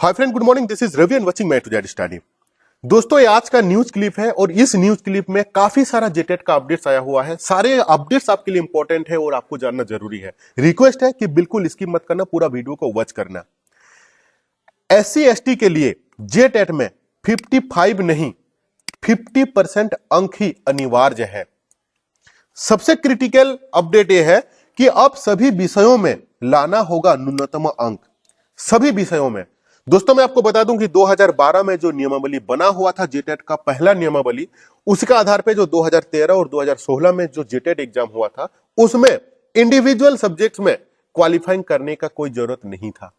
Hi friend, good morning. This is Ravi and watching my two Z study. दोस्तों, ये आज का न्यूज क्लिप है और इस न्यूज क्लिप में काफी सारा जेटेट का अपडेट्स आया हुआ है। सारे अपडेट्स आपके लिए इंपॉर्टेंट है और आपको जानना जरूरी है। रिक्वेस्ट है कि बिल्कुल स्किप मत करना, पूरा वीडियो को वॉच करना। SC ST के लिए जेटेट में 55 नहीं 50% अंक ही अनिवार्य है। सबसे क्रिटिकल अपडेट यह है कि अब सभी विषयों में लाना होगा न्यूनतम अंक, सभी विषयों में। दोस्तों, मैं आपको बता दूं कि 2012 में जो नियमावली बना हुआ था जेटेट का पहला नियमावली, उसके आधार पे जो 2013 और 2016 में जो जेटेट एग्जाम हुआ था, उसमें इंडिविजुअल सब्जेक्ट्स में क्वालिफाइंग करने का कोई जरूरत नहीं था।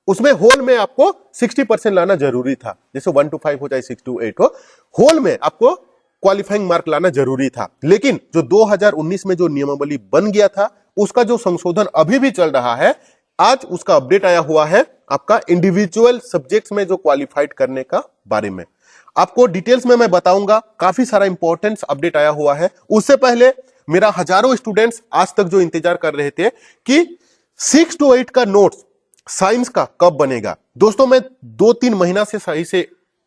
उसमें होल में आपको 60% लाना जरूरी था, जैसे 1 to 5 हो चाहे 6 to 8 हो, होल में आपको क्वालिफाइंग मार्क लाना जरूरी था। लेकिन जो 2019 में जो नियमावली बन गया था, उसका जो संशोधन अभी भी चल रहा है, आज उसका अपडेट आया हुआ है आपका इंडिविजुअल सब्जेक्ट्स में जो क्वालिफाइड करने का बारे में। आपको डिटेल्स में मैं बताऊंगा, काफी सारा इंपॉर्टेंट अपडेट आया हुआ है। उससे पहले मेरा हजारों स्टूडेंट्स आज तक जो इंतजार कर रहे थे कि 6 to 8 का नोट्स साइंस का कब बनेगा। दोस्तों, मैं 2-3 महीना से सही से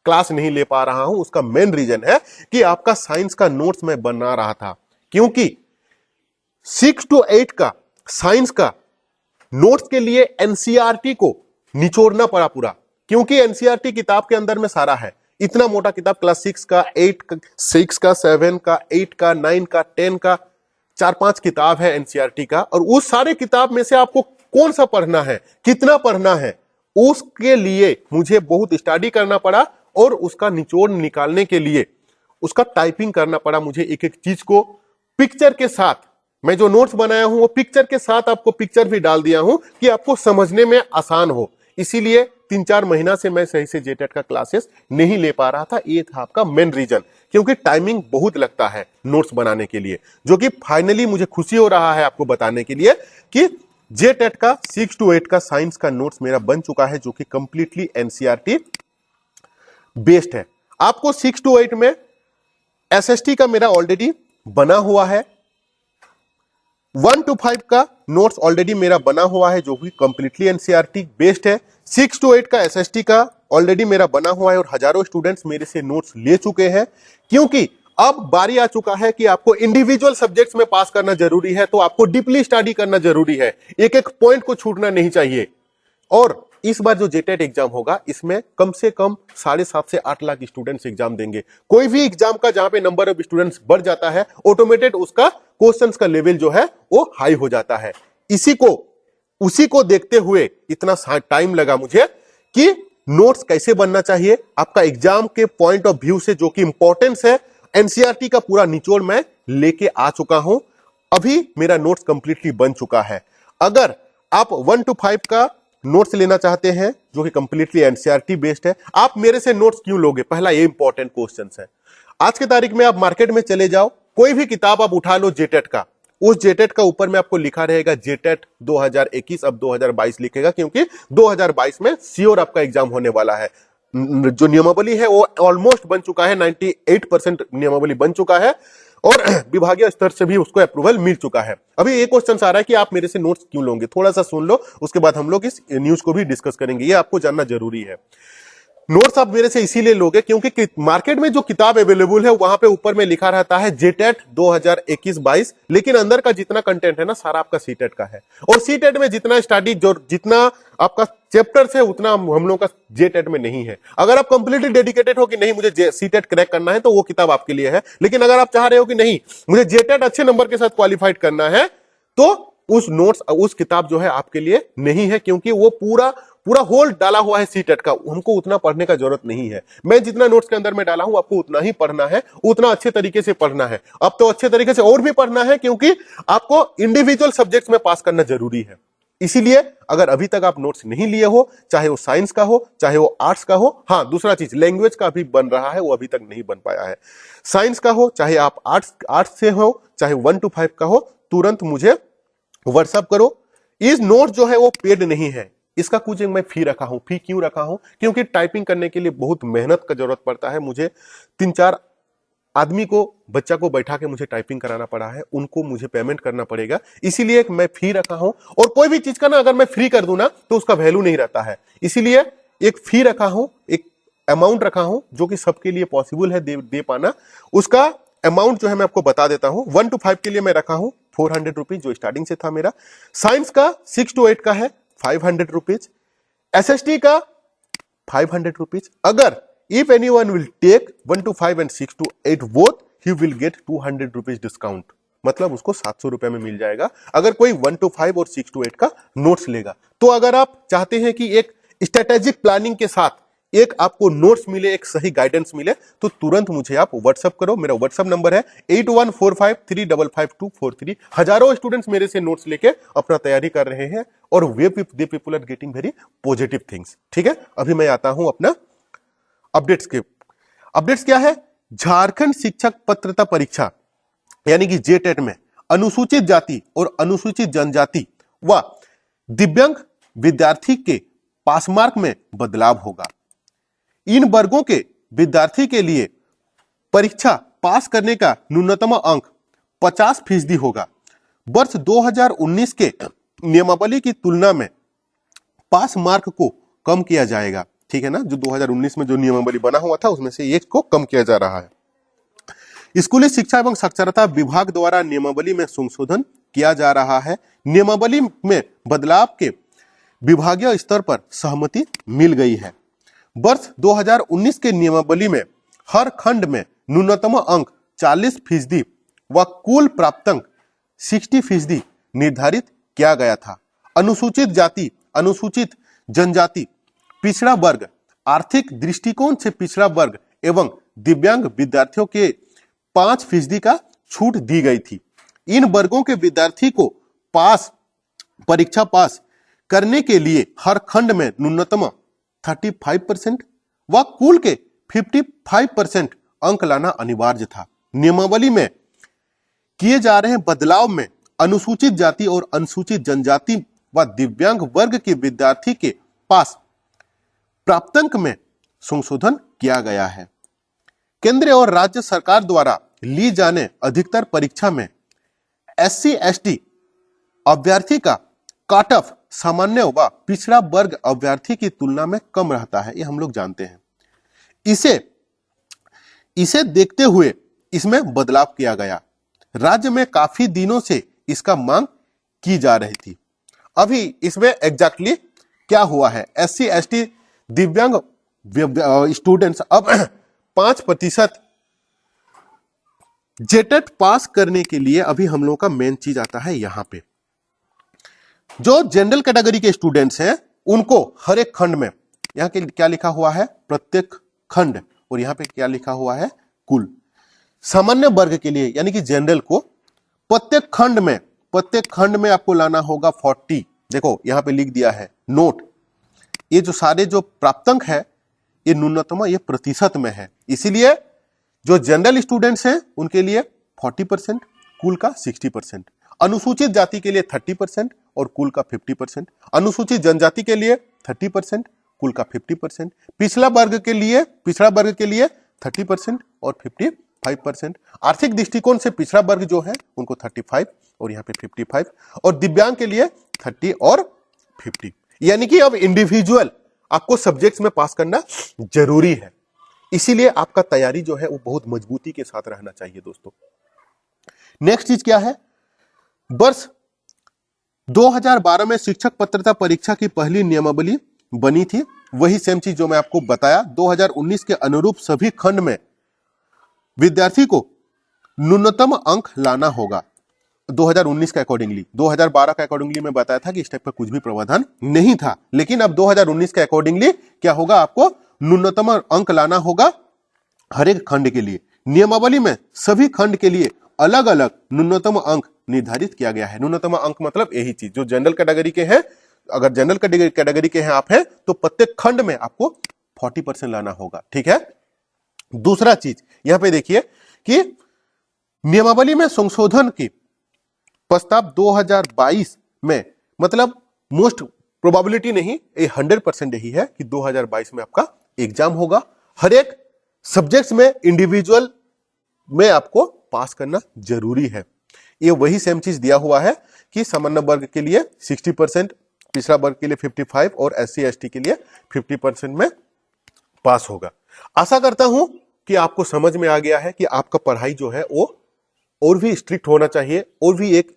क्लास नहीं ले पा रहा हूं। उसका मेन रीजन है कि आपका साइंस का नोट्स मैं बना रहा था, क्योंकि 6 to 8 का साइंस का नोट्स के लिए एनसीईआरटी को निचोड़ना पड़ा पूरा, क्योंकि एनसीईआरटी किताब के अंदर में सारा है। इतना मोटा किताब, क्लास 6 का, 8 का, 6 का, 7 का, 8 का, 9 का, 10 का, 4-5 किताब है एनसीईआरटी का। और उस सारे किताब में से आपको कौन सा पढ़ना है, कितना पढ़ना है, उसके लिए मुझे बहुत स्टडी करना पड़ा और उसका निचोड़ निकालने के लिए उसका टाइपिंग करना पड़ा मुझे। एक एक चीज को पिक्चर के साथ, मैं जो नोट्स बनाया हूं वो पिक्चर के साथ आपको पिक्चर भी डाल दिया हूं कि आपको समझने में आसान हो। इसीलिए 3-4 महीना से मैं सही से जेटेट का क्लासेस नहीं ले पा रहा था। ये था आपका मेन रीजन, क्योंकि टाइमिंग बहुत लगता है नोट्स बनाने के लिए, जो कि फाइनली मुझे खुशी हो रहा है आपको बताने के लिए कि जेटेट का 6 to 8 का साइंस का नोट्स मेरा बन चुका है, जो कि कंप्लीटली एनसीईआरटी बेस्ड है। आपको 6 to 8 में SST का मेरा ऑलरेडी बना हुआ है, 1 to 5 का नोट्स ऑलरेडी मेरा बना हुआ है, जो कि कंप्लीटली एनसीईआरटी बेस्ड है। 6 to 8 का SST का ऑलरेडी मेरा बना हुआ है और हजारों स्टूडेंट्स मेरे से नोट्स ले चुके हैं, क्योंकि अब बारी आ चुका है कि आपको इंडिविजुअल सब्जेक्ट्स में पास करना जरूरी है। तो आपको डीपली स्टडी करना जरूरी है, एक एक पॉइंट को छूटना नहीं चाहिए। और इस बार जो जेटेट एग्जाम होगा, इसमें कम से कम 7.5 से 8 लाख स्टूडेंट्स एग्जाम देंगे। कोई भी एग्जाम का जहां पे नंबर ऑफ स्टूडेंट्स बढ़ जाता है, ऑटोमेटेड उसका क्वेश्चंस का लेवल जो है वो हाई हो जाता है। उसी को देखते हुए इतना टाइम लगा मुझे कि नोट्स कैसे बनना चाहिए आपका एग्जाम के पॉइंट ऑफ व्यू से, जो कि इंपॉर्टेंस है। एनसीईआरटी का पूरा निचोड़ मैं लेके आ चुका हूं। अभी मेरा नोट्स कंप्लीटली बन चुका है। अगर आप 1 to 5 का नोट्स लेना चाहते हैं, जो कि कंप्लीटली एनसीईआरटी बेस्ड है, आप मेरे से नोट्स क्यों लोगे? पहला ये इंपॉर्टेंट क्वेश्चन है। आज की तारीख में आप मार्केट में चले जाओ, कोई भी किताब आप उठा लो जेटेट का, उस जेटेट का ऊपर में आपको लिखा रहेगा जेटेट 2021, अब 2022 लिखेगा, क्योंकि 2022 में श्योर आपका एग्जाम होने वाला है। जो नियमावली है वो ऑलमोस्ट बन चुका है, 98% नियमावली बन चुका है और विभागीय स्तर से भी उसको अप्रूवल मिल चुका है। अभी एक क्वेश्चन आ रहा है कि आप मेरे से नोट्स क्यों लोगे? थोड़ा सा सुन लो, उसके बाद हम लोग इस न्यूज को भी डिस्कस करेंगे। ये आपको जानना जरूरी है। नोट्स आप मेरे से इसीलिए लोगे क्योंकि मार्केट में जो किताब अवेलेबल है वहां पे ऊपर में लिखा रहता है जेटेट 2021-22, लेकिन अंदर का जितना कंटेंट है ना, सारा आपका सीटेट का है। और सीटेट में जितना स्टडी, जो जितना आपका चैप्टर्स है, उतना हम लोगों का जेटेट में नहीं है। अगर आप कंप्लीटली डेडिकेटेड हो कि नहीं मुझे सीटेट क्रैक करना है, तो वो किताब आपके लिए है। लेकिन अगर आप चाह रहे हो कि नहीं मुझे जेटेट अच्छे नंबर के साथ क्वालिफाइड करना है, तो उस नोट्स, उस किताब जो है आपके लिए नहीं है, क्योंकि वो पूरा होल डाला हुआ है सीटेट का। हमको उतना पढ़ने का जरूरत नहीं है। मैं जितना नोट्स के अंदर में डाला हूं, आपको उतना ही पढ़ना है, उतना अच्छे तरीके से पढ़ना है। अब तो अच्छे तरीके से और भी पढ़ना है, क्योंकि आपको इंडिविजुअल सब्जेक्ट्स में पास करना जरूरी है। इसीलिए अगर अभी तक आप नोट्स नहीं लिए हो, चाहे वो साइंस का हो, चाहे वो आर्ट्स का हो, हाँ दूसरा चीज लैंग्वेज का भी बन रहा है, वो अभी तक नहीं बन पाया है। साइंस का हो, चाहे आप आर्ट्स से हो, चाहे 1 to 5 का हो, तुरंत मुझे व्हाट्सएप करो। इस नोट जो है वो पेड नहीं है, इसका कुछ मैं फी रखा हूं। फी क्यों रखा हूं? क्योंकि टाइपिंग करने के लिए बहुत मेहनत का जरूरत पड़ता है। मुझे 3-4 आदमी को, बच्चा को बैठा के मुझे टाइपिंग कराना पड़ा है, उनको मुझे पेमेंट करना पड़ेगा, इसीलिए मैं फी रखा हूं। और कोई भी चीज का ना अगर मैं फ्री कर दूं ना, तो उसका वैल्यू नहीं रहता है। इसीलिए एक फी रखा हूं, एक अमाउंट रखा हूं जो कि सबके लिए पॉसिबल है दे पाना। उसका अमाउंट जो है मैं आपको बता देता हूं। 1 to 5 के लिए मैं रखा हूं 400 रुपीज, जो स्टार्टिंग से था मेरा। साइंस का 6 to 8 का है 500 रुपीज, एसएसटी का 500 रुपीज। अगर if anyone will take 1 to 5 and 6 to 8 both, he will get 200 rupees discount, मतलब उसको 700 रुपए में मिल जाएगा अगर कोई 1 to 5 और 6 to 8 का नोट्स लेगा। तो अगर आप चाहते हैं कि एक स्ट्रेटेजिक प्लानिंग के साथ एक आपको नोट्स मिले, एक सही गाइडेंस मिले, तो तुरंत मुझे आप व्हाट्सएप करो। मेरा व्हाट्सएप नंबर है 8145355243। हजारों स्टूडेंट्स मेरे से नोट्स लेके अपना तैयारी कर रहे हैं और वे people are getting very positive things. ठीक है, अभी मैं आता हूं अपना अपडेट्स के। अपडेट्स क्या है? झारखंड शिक्षक पात्रता परीक्षा यानी कि जेटेट में अनुसूचित जाति और अनुसूचित जनजाति व दिव्यांग विद्यार्थी के पास मार्क में बदलाव होगा। इन वर्गों के विद्यार्थी के लिए परीक्षा पास करने का न्यूनतम अंक 50% होगा। वर्ष 2019 के नियमावली की तुलना में पास मार्क को कम किया जाएगा। ठीक है ना, जो 2019 में जो नियमावली बना हुआ था उसमें से एक को कम किया जा रहा है। स्कूली शिक्षा एवं साक्षरता विभाग द्वारा नियमावली में संशोधन किया जा रहा है। नियमावली में बदलाव के विभागीय स्तर पर सहमति मिल गई है। वर्ष 2019 के नियमावली में हर खंड में न्यूनतम अंक 40% व कुल प्राप्तांक 60% निर्धारित किया गया था। अनुसूचित जाति, अनुसूचित जनजाति, पिछड़ा वर्ग, आर्थिक दृष्टिकोण से पिछड़ा वर्ग एवं दिव्यांग विद्यार्थियों के 5% का छूट दी गई थी। इन वर्गों के विद्यार्थी को परीक्षा पास करने के लिए हर खंड में न्यूनतम 35% व कुल के 55% अंक लाना अनिवार्य था। नियमावली में किए जा रहे बदलाव में अनुसूचित जाति और अनुसूचित जनजाति व दिव्यांग वर्ग के विद्यार्थी के पास प्राप्तांक में संशोधन किया गया है। केंद्र और राज्य सरकार द्वारा ली जाने अधिकतर परीक्षा में SC/ST अभ्यर्थी का कट ऑफ सामान्य व पिछड़ा वर्ग अभ्यर्थी की तुलना में कम रहता है, ये हम लोग जानते हैं। इसे देखते हुए इसमें बदलाव किया गया। राज्य में काफी दिनों से इसका मांग की जा रही थी। अभी इसमें एग्जैक्टली क्या हुआ है? SC/ST दिव्यांग स्टूडेंट्स अब 5% जेटेट पास करने के लिए अभी हम लोगों का मेन चीज आता है यहां पे। जो जनरल कैटेगरी के स्टूडेंट्स हैं उनको हर एक खंड में, यहां के क्या लिखा हुआ है? प्रत्येक खंड, और यहां पे क्या लिखा हुआ है? कुल। सामान्य वर्ग के लिए यानी कि जनरल को प्रत्येक खंड में आपको लाना होगा 40। देखो यहां पे लिख दिया है नोट, ये जो सारे जो प्राप्तांक है ये न्यूनतम ये प्रतिशत में है। इसीलिए जो जनरल स्टूडेंट्स हैं उनके लिए 40%, कुल का 60%, अनुसूचित जाति के लिए 30% और कुल का 50%, अनुसूचित जनजाति के लिए 30%, कुल का 50%, पिछड़ा वर्ग के लिए 30% और 55%, आर्थिक दृष्टिकोण से पिछड़ा वर्ग जो है उनको 35 और यहाँ पे 55, और दिव्यांग के लिए 30 और 50। यानी कि अब इंडिविजुअल आपको सब्जेक्ट्स में पास करना जरूरी है। इसीलिए आपका तैयारी जो है वो बहुत मजबूती के साथ रहना चाहिए दोस्तों। नेक्स्ट चीज क्या है? वर्ष 2012 में शिक्षक पात्रता परीक्षा की पहली नियमावली बनी थी। वही सेम चीज जो मैं आपको बताया, 2019 के अनुरूप सभी खंड में विद्यार्थी को न्यूनतम अंक लाना होगा। 2019 के अकॉर्डिंगली, 2012 के अकॉर्डिंगली मैं बताया था कि इस टाइप का कुछ भी प्रावधान नहीं था, लेकिन अब 2019 के अकॉर्डिंगली क्या होगा? आपको न्यूनतम अंक लाना होगा हर एक खंड के लिए। नियमावली में सभी खंड के लिए अलग अलग न्यूनतम अंक निर्धारित किया गया है। न्यूनतम अंक मतलब यही चीज, जो जनरल कैटेगरी के हैं, अगर जनरल कैटेगरी के हैं आप हैं तो प्रत्येक खंड में आपको 40% लाना होगा। ठीक है। दूसरा चीज यहां पे देखिए कि नियमावली में संशोधन की प्रस्ताव 2022 में, मतलब मोस्ट प्रोबेबिलिटी नहीं, ये 100% यही है कि 2022 में आपका एग्जाम होगा। हर एक सब्जेक्ट्स में इंडिविजुअल में आपको पास करना जरूरी है। ये वही सेम चीज दिया हुआ है कि सामान्य वर्ग के लिए 60%, पिछड़ा वर्ग के लिए 55 और SC ST के लिए 50% में पास होगा। आशा करता हूं कि आपको समझ में आ गया है कि आपका पढ़ाई जो है वो और भी स्ट्रिक्ट होना चाहिए और भी एक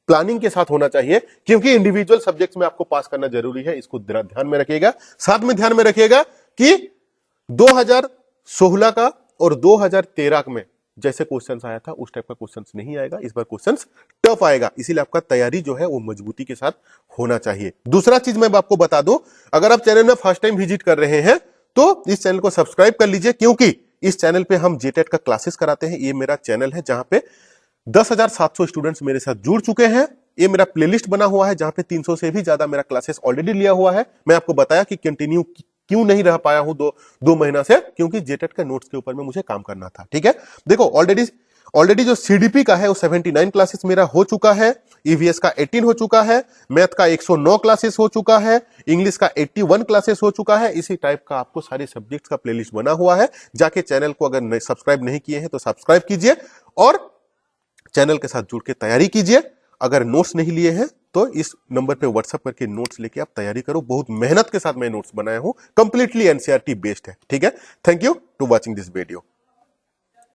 प्लानिंग के साथ होना चाहिए, क्योंकि इंडिविजुअल सब्जेक्ट्स में आपको पास करना जरूरी है। इसको ध्यान में रखिएगा। साथ में ध्यान में रखिएगा कि 2016 का और 2013 में जैसे क्वेश्चंस आया था उस टाइप का क्वेश्चंस नहीं आएगा। इस बार क्वेश्चंस टफ आएगा, इसीलिए आपका तैयारी जो है वो मजबूती के साथ होना चाहिए। दूसरा चीज मैं आपको बता दूं, अगर आप चैनल में फर्स्ट टाइम विजिट कर रहे हैं तो इस चैनल को सब्सक्राइब कर लीजिए, क्योंकि इस चैनल पे हम जेटेट का क्लासेस कराते हैं। ये मेरा चैनल है जहां पे 10,700 स्टूडेंट्स मेरे साथ जुड़ चुके हैं। ये मेरा प्लेलिस्ट बना हुआ है जहां पे 300 से भी ज्यादा मेरा क्लासेस ऑलरेडी लिया हुआ है। मैं आपको बताया कि कंटिन्यू क्यों नहीं रह पाया हूं दो महीना से, क्योंकि जेटेट के नोट्स के ऊपर में मुझे काम करना था। ठीक है, देखो ऑलरेडी जो सीडीपी का है वो 79 क्लासेस मेरा हो चुका है, ईवीएस का 18 हो चुका है, मैथ का 109 क्लासेस हो चुका है, इंग्लिश का 81 क्लासेस हो चुका है। इसी टाइप का आपको सारे सब्जेक्ट्स का प्लेलिस्ट बना हुआ है। जाके चैनल को अगर सब्सक्राइब नहीं किए हैं तो सब्सक्राइब कीजिए और चैनल के साथ जुड़ के तैयारी कीजिए। अगर नोट्स नहीं लिए हैं तो इस नंबर पे व्हाट्सएप करके नोट्स लेके आप तैयारी करो। बहुत मेहनत के साथ मैं नोट्स बनाया हूं, कंप्लीटली एनसीईआरटी बेस्ड है। ठीक है, thank you to watching this video.